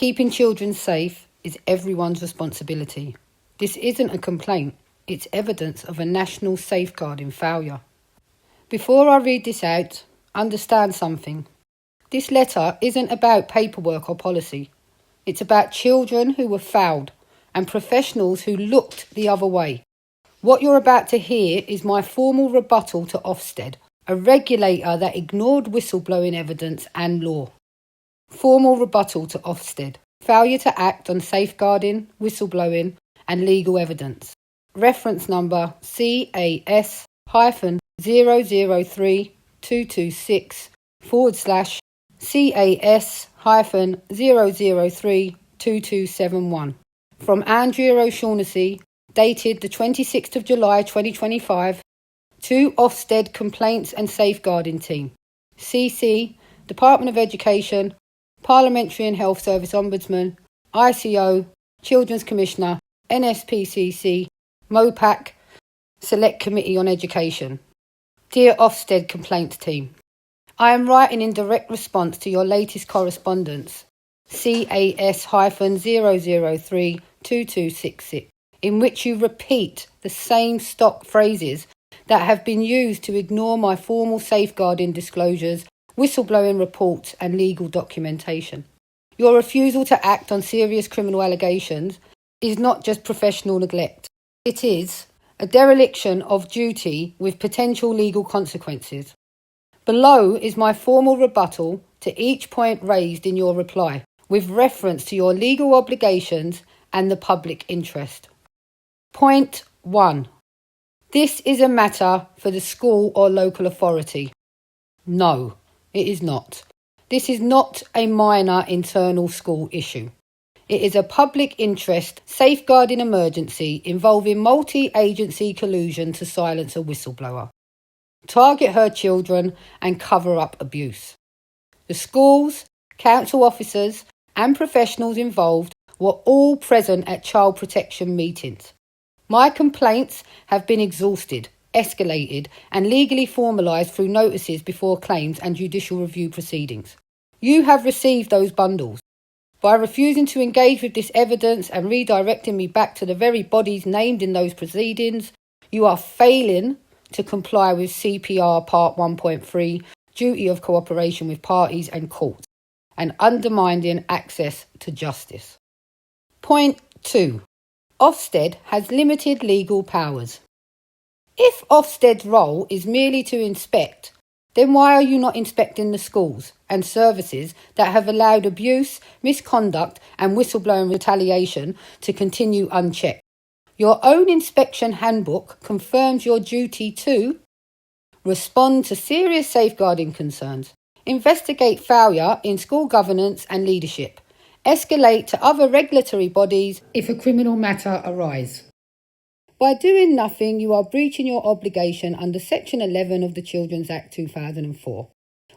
Keeping children safe is everyone's responsibility. This isn't a complaint, it's evidence of a national safeguarding failure. Before I read this out, understand something. This letter isn't about paperwork or policy. It's about children who were fouled and professionals who looked the other way. What you're about to hear is my formal rebuttal to Ofsted, a regulator that ignored whistleblowing evidence and law. Formal rebuttal to Ofsted. Failure to act on safeguarding, whistleblowing and legal evidence. Reference number CAS-003-226/CAS-003-2271 from Andrea O'Shaughnessy, dated the 26th of July 2025, to Ofsted Complaints and Safeguarding Team, CC, Department of Education, Parliamentary and Health Service Ombudsman, ICO, Children's Commissioner, NSPCC, MOPAC, Select Committee on Education. Dear Ofsted Complaints Team, I am writing in direct response to your latest correspondence, CAS-003-2266, in which you repeat the same stock phrases that have been used to ignore my formal safeguarding disclosures, whistleblowing reports and legal documentation. Your refusal to act on serious criminal allegations is not just professional neglect. It is a dereliction of duty with potential legal consequences. Below is my formal rebuttal to each point raised in your reply, with reference to your legal obligations and the public interest. Point 1. This is a matter for the school or local authority. No, it is not. This is not a minor internal school issue. It is a public interest safeguarding emergency involving multi-agency collusion to silence a whistleblower, target her children and cover up abuse. The schools, council officers and professionals involved were all present at child protection meetings. My complaints have been exhausted, escalated and legally formalised through notices before claims and judicial review proceedings. You have received those bundles. By refusing to engage with this evidence and redirecting me back to the very bodies named in those proceedings, you are failing to comply with CPR Part 1.3, duty of cooperation with parties and courts, and undermining access to justice. Point 2. Ofsted has limited legal powers. If Ofsted's role is merely to inspect, then why are you not inspecting the schools and services that have allowed abuse, misconduct and whistleblowing retaliation to continue unchecked? Your own inspection handbook confirms your duty to respond to serious safeguarding concerns, investigate failure in school governance and leadership, escalate to other regulatory bodies if a criminal matter arises. By doing nothing, you are breaching your obligation under Section 11 of the Children's Act 2004,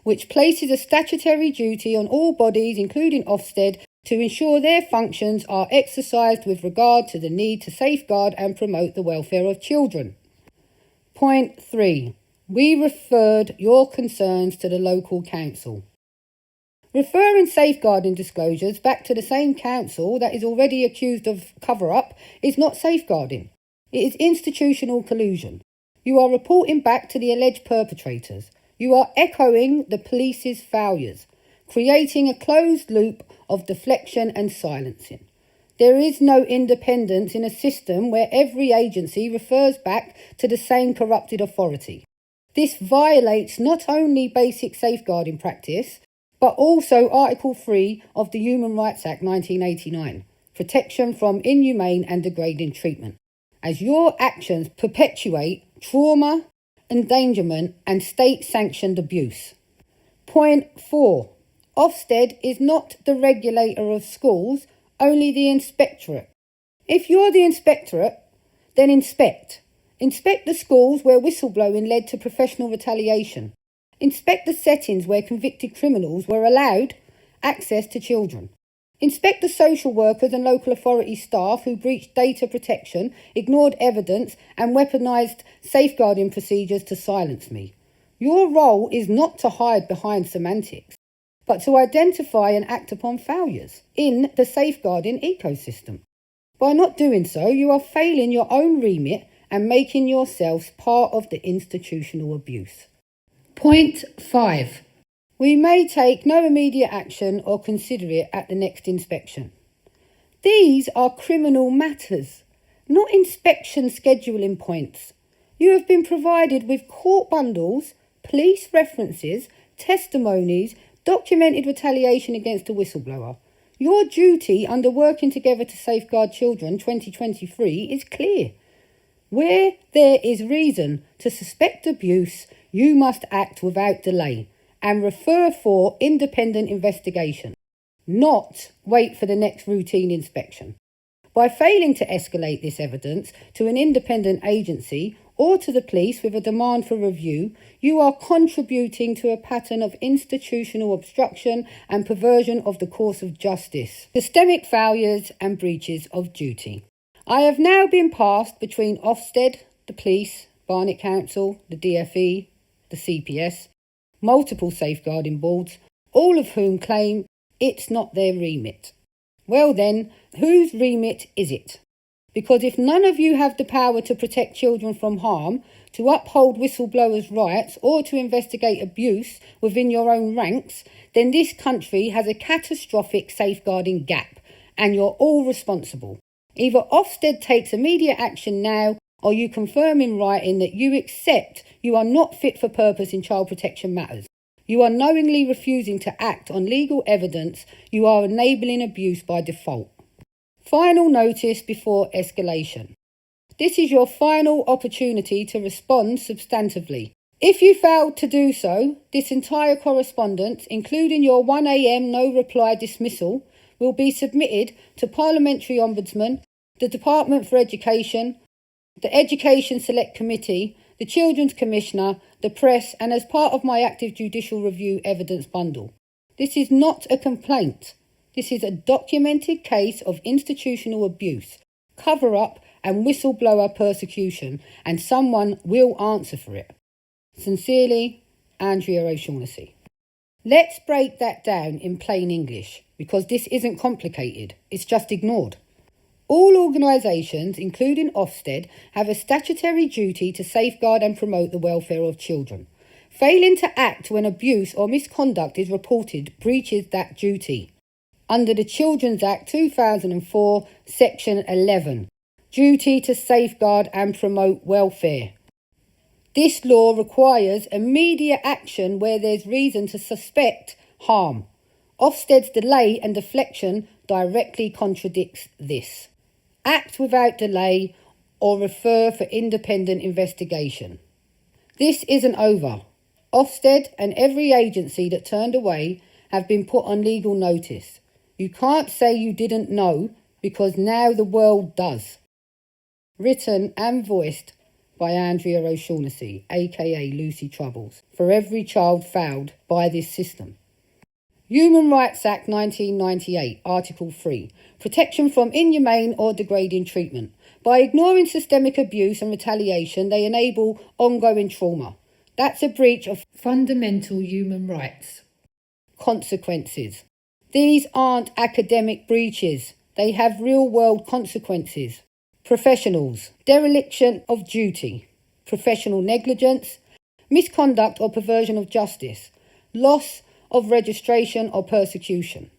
which places a statutory duty on all bodies, including Ofsted, to ensure their functions are exercised with regard to the need to safeguard and promote the welfare of children. Point 3. We referred your concerns to the local council. Referring safeguarding disclosures back to the same council that is already accused of cover-up is not safeguarding. It is institutional collusion. You are reporting back to the alleged perpetrators. You are echoing the police's failures, creating a closed loop of deflection and silencing. There is no independence in a system where every agency refers back to the same corrupted authority. This violates not only basic safeguarding practice, but also Article 3 of the Human Rights Act 1989, protection from inhumane and degrading treatment, as your actions perpetuate trauma, endangerment and state-sanctioned abuse. Point 4. Ofsted is not the regulator of schools, only the inspectorate. If you're the inspectorate, then inspect. Inspect the schools where whistleblowing led to professional retaliation. Inspect the settings where convicted criminals were allowed access to children. Inspect the social workers and local authority staff who breached data protection, ignored evidence and weaponised safeguarding procedures to silence me. Your role is not to hide behind semantics. but to identify and act upon failures in the safeguarding ecosystem. By not doing so, you are failing your own remit and making yourselves part of the institutional abuse. Point 5. We may take no immediate action or consider it at the next inspection. These are criminal matters, not inspection scheduling points. You have been provided with court bundles, police references, testimonies, documented retaliation against a whistleblower. Your duty under Working Together to Safeguard Children 2023 is clear. Where there is reason to suspect abuse, you must act without delay and refer for independent investigation, not wait for the next routine inspection. By failing to escalate this evidence to an independent agency or to the police with a demand for review, you are contributing to a pattern of institutional obstruction and perversion of the course of justice, systemic failures and breaches of duty. I have now been passed between Ofsted, the police, Barnet Council, the DFE, the CPS, multiple safeguarding boards, all of whom claim it's not their remit. Well then, whose remit is it? Because if none of you have the power to protect children from harm, to uphold whistleblowers' rights, or to investigate abuse within your own ranks, then this country has a catastrophic safeguarding gap, and you're all responsible. Either Ofsted takes immediate action now, or you confirm in writing that you accept you are not fit for purpose in child protection matters. You are knowingly refusing to act on legal evidence. You are enabling abuse by default. Final notice before escalation. This is your final opportunity to respond substantively. If you failed to do so, this entire correspondence, including your 1 a.m. no reply dismissal, will be submitted to Parliamentary Ombudsman, the Department for Education, the Education Select Committee, the Children's Commissioner, the press, and as part of my active judicial review evidence bundle. This is not a complaint. This is a documented case of institutional abuse, cover-up and whistleblower persecution, and someone will answer for it. Sincerely, Andrea O'Shaughnessy. Let's break that down in plain English, because this isn't complicated, it's just ignored. All organisations, including Ofsted, have a statutory duty to safeguard and promote the welfare of children. Failing to act when abuse or misconduct is reported breaches that duty. Under the Children's Act 2004, Section 11, Duty to Safeguard and Promote Welfare. This law requires immediate action where there's reason to suspect harm. Ofsted's delay and deflection directly contradicts this. Act without delay or refer for independent investigation. This isn't over. Ofsted and every agency that turned away have been put on legal notice. You can't say you didn't know, because now the world does. Written and voiced by Andrea O'Shaughnessy, aka Lucy Troubles, for every child failed by this system. Human Rights Act 1998, Article 3, protection from inhumane or degrading treatment. By ignoring systemic abuse and retaliation, they enable ongoing trauma. That's a breach of fundamental human rights. Consequences. These aren't academic breaches. They have real-world consequences. Professionals. Dereliction of duty. Professional negligence. Misconduct or perversion of justice. Loss of registration or persecution.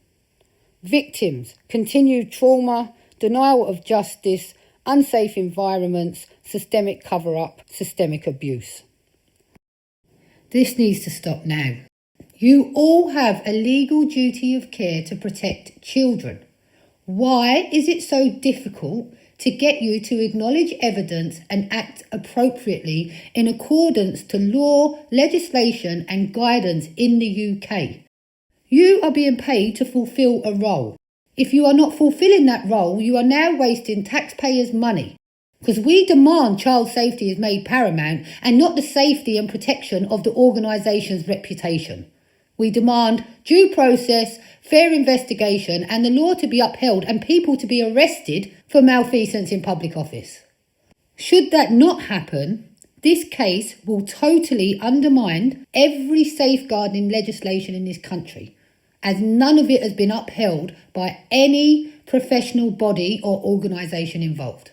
Victims. Continued trauma. Denial of justice. Unsafe environments. Systemic cover-up. Systemic abuse. This needs to stop now. You all have a legal duty of care to protect children. Why is it so difficult to get you to acknowledge evidence and act appropriately in accordance to law, legislation and guidance in the UK? You are being paid to fulfil a role. If you are not fulfilling that role, you are now wasting taxpayers' money. Because we demand child safety is made paramount and not the safety and protection of the organisation's reputation. We demand due process, fair investigation and the law to be upheld and people to be arrested for malfeasance in public office. Should that not happen, this case will totally undermine every safeguarding legislation in this country. as none of it has been upheld by any professional body or organisation involved.